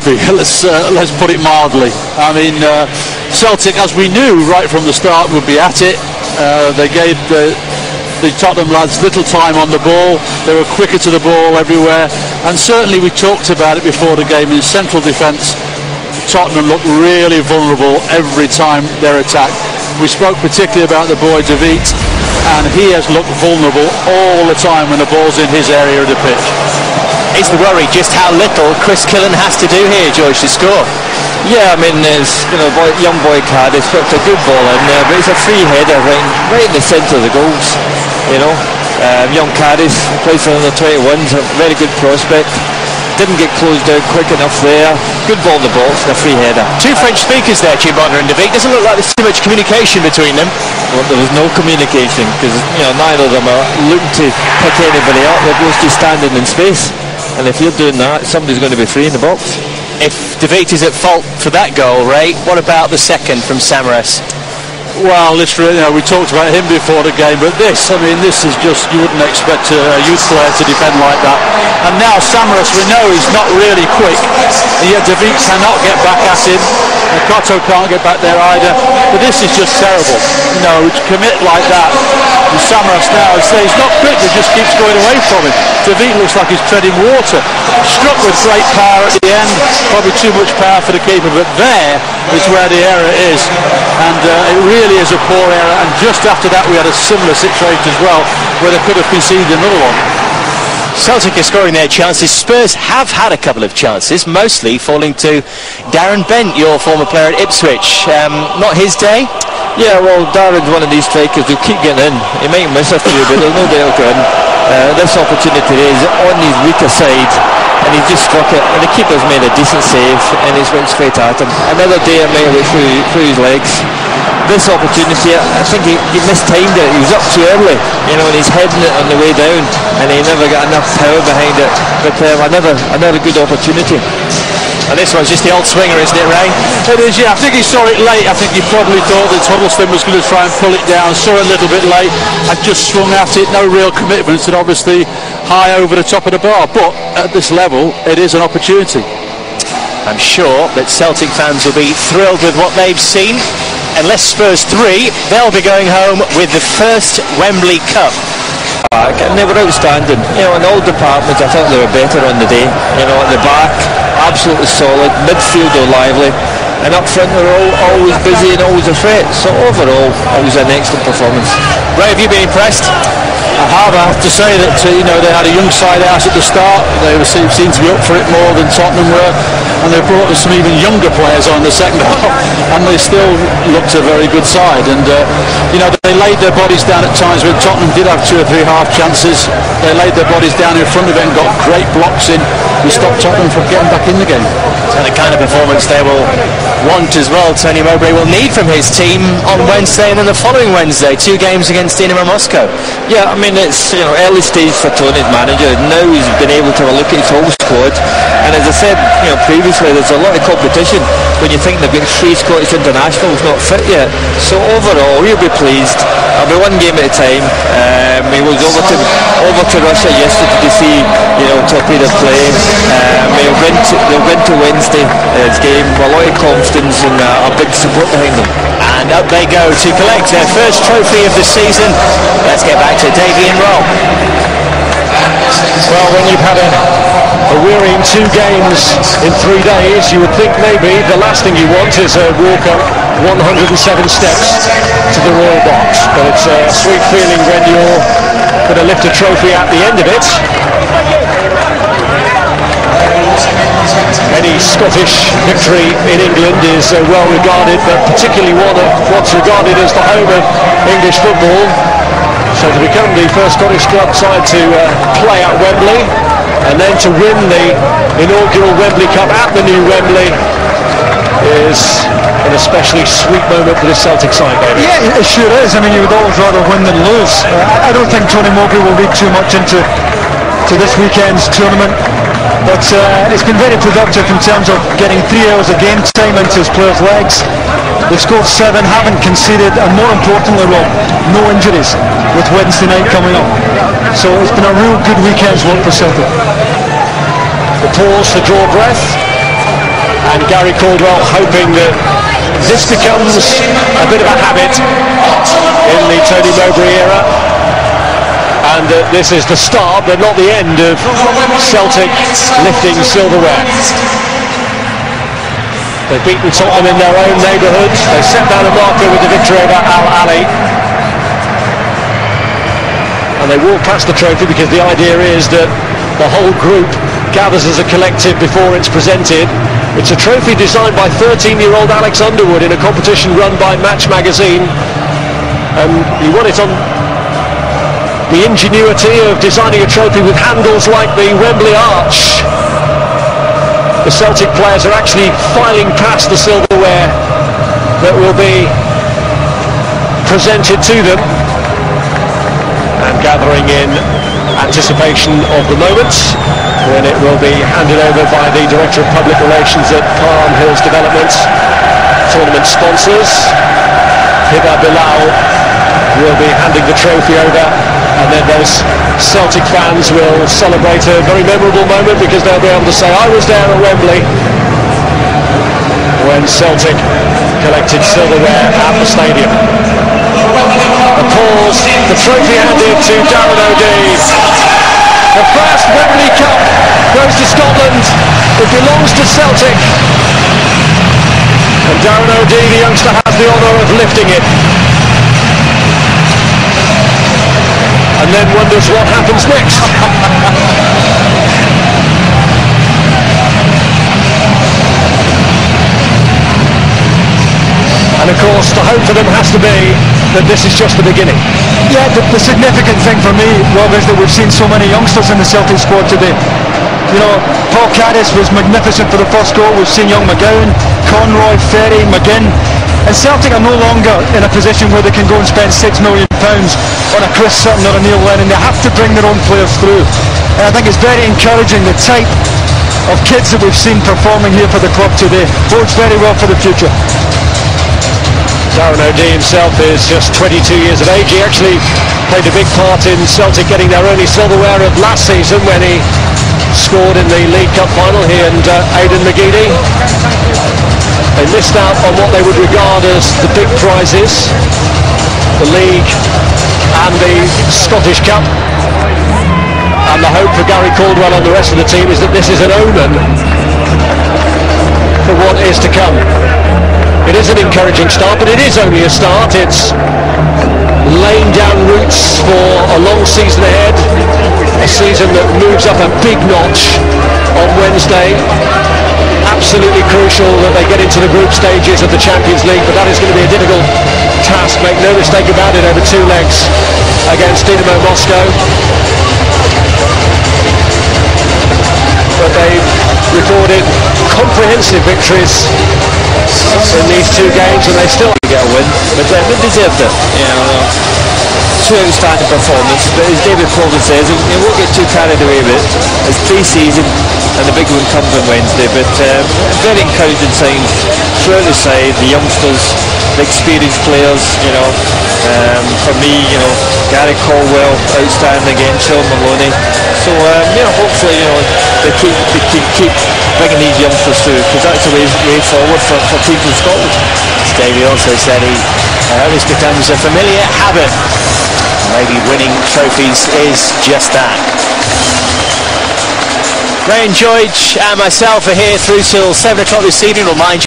rugby. Let's put it mildly. I mean, Celtic, as we knew right from the start, would be at it. They gave the Tottenham lads little time on the ball. They were quicker to the ball everywhere, and certainly we talked about it before the game. In central defence, Tottenham looked really vulnerable every time they're attacked. We spoke particularly about the boy De Viet, and he has looked vulnerable all the time when the ball's in his area of the pitch. Is the worry just how little Chris Killen has to do here, George, to score? Yeah, I mean, it's, young boy Cardiff put a good ball in there, but it's a free header right in the centre of the goals. Young Cardiff plays for under 21s, a very good prospect. Didn't get closed down quick enough there. Good ball in the box and a free header. Two French speakers there, Chibona and De Viet. Doesn't look like there's too much communication between them. Well, there was no communication because neither of them are looking to pick anybody up. They're both just standing in space. And if you're doing that, somebody's going to be free in the box. If De Viet is at fault for that goal, Ray, what about the second from Samaras? Well, literally, we talked about him before the game, but this is just, you wouldn't expect a youth player to defend like that. And now Samaras, we know he's not really quick, and yet De Viet cannot get back at him. Cotto can't get back there either. But this is just terrible, to commit like that. And Samaras now, he's not quick, he just keeps going away from him. De Viet looks like he's treading water. Struck with great power at the end, probably too much power for the keeper, but there is where the error is. And it really is a poor error, and just after that we had a similar situation as well, where they could have conceded another one. Celtic are scoring their chances. Spurs have had a couple of chances, mostly falling to Darren Bent, your former player at Ipswich. Not his day? Yeah, well, Darren's one of these strikers who keep getting in. He might miss a few, but there's no doubt he'll go in. This opportunity is on his weaker side, and he just struck it, and the keeper's made a decent save, and he's went straight at him. Another day it may have went through his legs. This opportunity, I think he mistimed it. He was up too early, and he's heading it on the way down, and he never got enough power behind it. But another good opportunity. And this one's just the old swinger, isn't it, Ray? It is, yeah. I think he saw it late. I think he probably thought that Huddleston was going to try and pull it down. Saw it a little bit late. I just swung at it. No real commitment, and obviously high over the top of the bar. But at this level, it is an opportunity. I'm sure that Celtic fans will be thrilled with what they've seen. Unless Spurs 3, they'll be going home with the first Wembley Cup. And they were outstanding. In all departments, I thought they were better on the day. At the back, absolutely solid. Midfield were lively. And up front, they were always busy and always a threat. So overall, it was an excellent performance. Ray, have you been impressed? I have to say that they had a young side out at the start. They seemed to be up for it more than Tottenham were, and they brought some even younger players on the second half, and they still looked a very good side. And they laid their bodies down at times when Tottenham did have 2 or 3 half chances. They laid their bodies down in front of it and got great blocks in and stopped Tottenham from getting back in the game. And the kind of performance they will want as well, Tony Mowbray will need from his team on Wednesday and then the following Wednesday, 2 games against Dinamo Moscow. Yeah, I mean, it's early stage for Tony's manager. Now he's been able to have a look at his whole squad, and as I said previously, there's a lot of competition when you think they've got 3 Scottish internationals not fit yet. So overall, we'll be pleased. It'll be 1 game at a time. He was over to Russia yesterday to see Torpedo play. They'll win to Wednesday's game with a lot of confidence and a big support behind them. And up they go to collect their first trophy of the season. Let's get back to Davy and Roll. Well, when you've had a wearying 2 games in 3 days, you would think maybe the last thing you want is a walk up 107 steps to the Royal Box. But it's a sweet feeling when you're going to lift a trophy at the end of it. Any Scottish victory in England is well regarded, but particularly one of what's regarded as the home of English football. So to become the first Scottish club side to play at Wembley, and then to win the inaugural Wembley Cup at the new Wembley, is an especially sweet moment for the Celtic side, David. Yeah, it sure is. I mean, you would always rather win than lose. I don't think Tony Mowbray will read too much into this weekend's tournament, but it's been very productive in terms of getting 3 hours of game time into his players' legs. They've scored 7, haven't conceded, and more importantly, Rob, no injuries with Wednesday night coming up. So it's been a real good weekend's work for Celtic. The pause to draw breath. And Gary Caldwell hoping that this becomes a bit of a habit in the Tony Mowbray era, and that this is the start but not the end of Celtic lifting silverware. They've beaten Tottenham in their own neighbourhood. They set down a marker with the victory over Al Ahly, and they walk past the trophy because the idea is that the whole group gathers as a collective before it's presented. It's a trophy designed by 13-year-old Alex Underwood in a competition run by Match magazine. He won it on the ingenuity of designing a trophy with handles like the Wembley Arch. The Celtic players are actually filing past the silverware that will be presented to them and gathering in anticipation of the moment when it will be handed over by the Director of Public Relations at Palm Hills Development. Tournament sponsors Hiba Bilal will be handing the trophy over, and then those Celtic fans will celebrate a very memorable moment because they'll be able to say, I was there at Wembley when Celtic collected silverware at the stadium. A pause, the trophy handed to Darren O'Dea. The first Wembley Cup goes to Scotland. It belongs to Celtic. And Darren O'Dea, the youngster, has the honour of lifting it. And then wonders what happens next. And of course, the hope for them has to be that this is just the beginning. Yeah, the significant thing for me, Rob, is that we've seen so many youngsters in the Celtic squad today. You know, Paul Caddis was magnificent for the first goal. We've seen young McGowan, Conroy, Ferry, McGinn. And Celtic are no longer in a position where they can go and spend £6 million on a Chris Sutton or a Neil Lennon. They have to bring their own players through. And I think it's very encouraging, the type of kids that we've seen performing here for the club today. Bodes very well for the future. Darren O'Dea himself is just 22 years of age. He actually played a big part in Celtic getting their only silverware of last season when he scored in the League Cup final, he and Aidan McGeady. They missed out on what they would regard as the big prizes, the League and the Scottish Cup. And the hope for Gary Caldwell and the rest of the team is that this is an omen for what is to come. It is an encouraging start, but it is only a start. It's laying down roots for a long season ahead, a season that moves up a big notch on Wednesday. Absolutely crucial that they get into the group stages of the Champions League, but that is going to be a difficult task, make no mistake about it, over two legs against Dinamo Moscow. But they've recorded comprehensive victories in these two games, and they still get a win, but they deserved it. Two outstanding performances, but as David Coleman says, you won't get too carried away with it. It's pre-season and the big one comes on Wednesday, but very encouraging signs throughout the side, the youngsters, the experienced players. For me, Gary Caldwell outstanding again, Sean Maloney. So hopefully they keep bringing these youngsters through, because that's the way forward for people in Scotland. Davey also said this becomes a familiar habit. Maybe winning trophies is just that. Ray and George and myself are here through till 7 o'clock this evening. Remind you